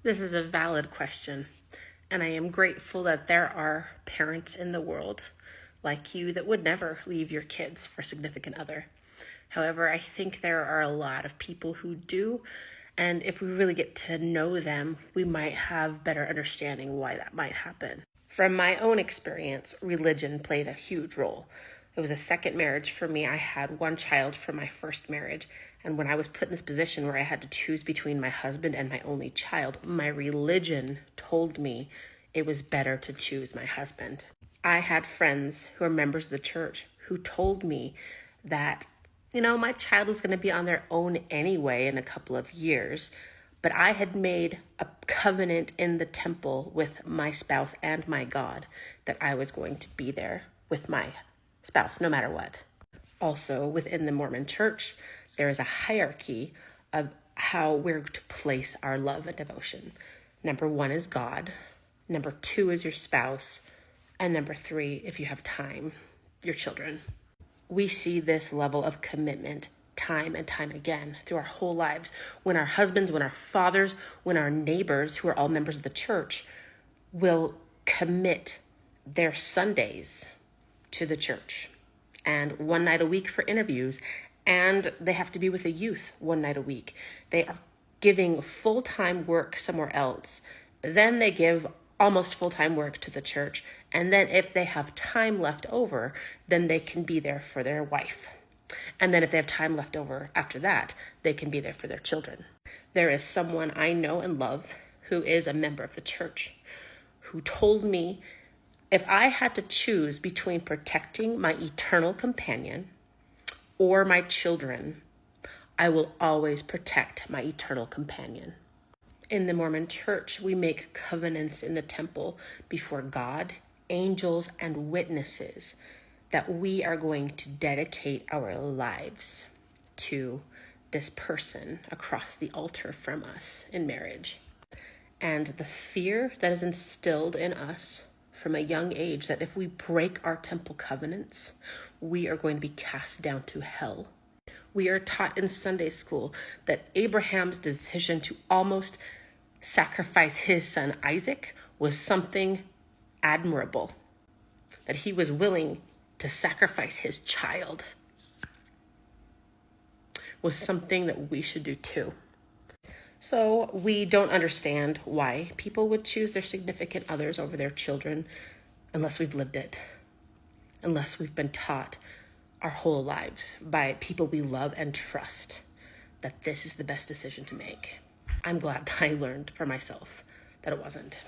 This is a valid question, and I am grateful that there are parents in the world like you that would never leave your kids for a significant other. However, I think there are a lot of people who do, and if we really get to know them, we might have better understanding why that might happen. From my own experience, religion played a huge role. It was a second marriage for me. I had one child from my first marriage. And when I was put in this position where I had to choose between my husband and my only child, my religion told me it was better to choose my husband. I had friends who are members of the church who told me that, my child was going to be on their own anyway in a couple of years. But I had made a covenant in the temple with my spouse and my God that I was going to be there with my spouse no matter what. Also, within the Mormon church, there is a hierarchy of how we're to place our love and devotion. Number 1 is God. Number 2 is your spouse. And number 3, if you have time, your children. We see this level of commitment time and time again through our whole lives. When our husbands, when our fathers, when our neighbors, who are all members of the church, will commit their Sundays to the church and one night a week for interviews, and they have to be with the youth one night a week. They are giving full-time work somewhere else. Then they give almost full-time work to the church. And then if they have time left over, then they can be there for their wife. And then if they have time left over after that, they can be there for their children. There is someone I know and love who is a member of the church who told me if I had to choose between protecting my eternal companion or my children, I will always protect my eternal companion. In the Mormon church, we make covenants in the temple before God, angels, and witnesses that we are going to dedicate our lives to this person across the altar from us in marriage. And the fear that is instilled in us from a young age that if we break our temple covenants, we are going to be cast down to hell. We are taught in Sunday school that Abraham's decision to almost sacrifice his son Isaac was something admirable, that he was willing to sacrifice his child was something that we should do too. So we don't understand why people would choose their significant others over their children unless we've lived it, unless we've been taught our whole lives by people we love and trust that this is the best decision to make. I'm glad that I learned for myself that it wasn't.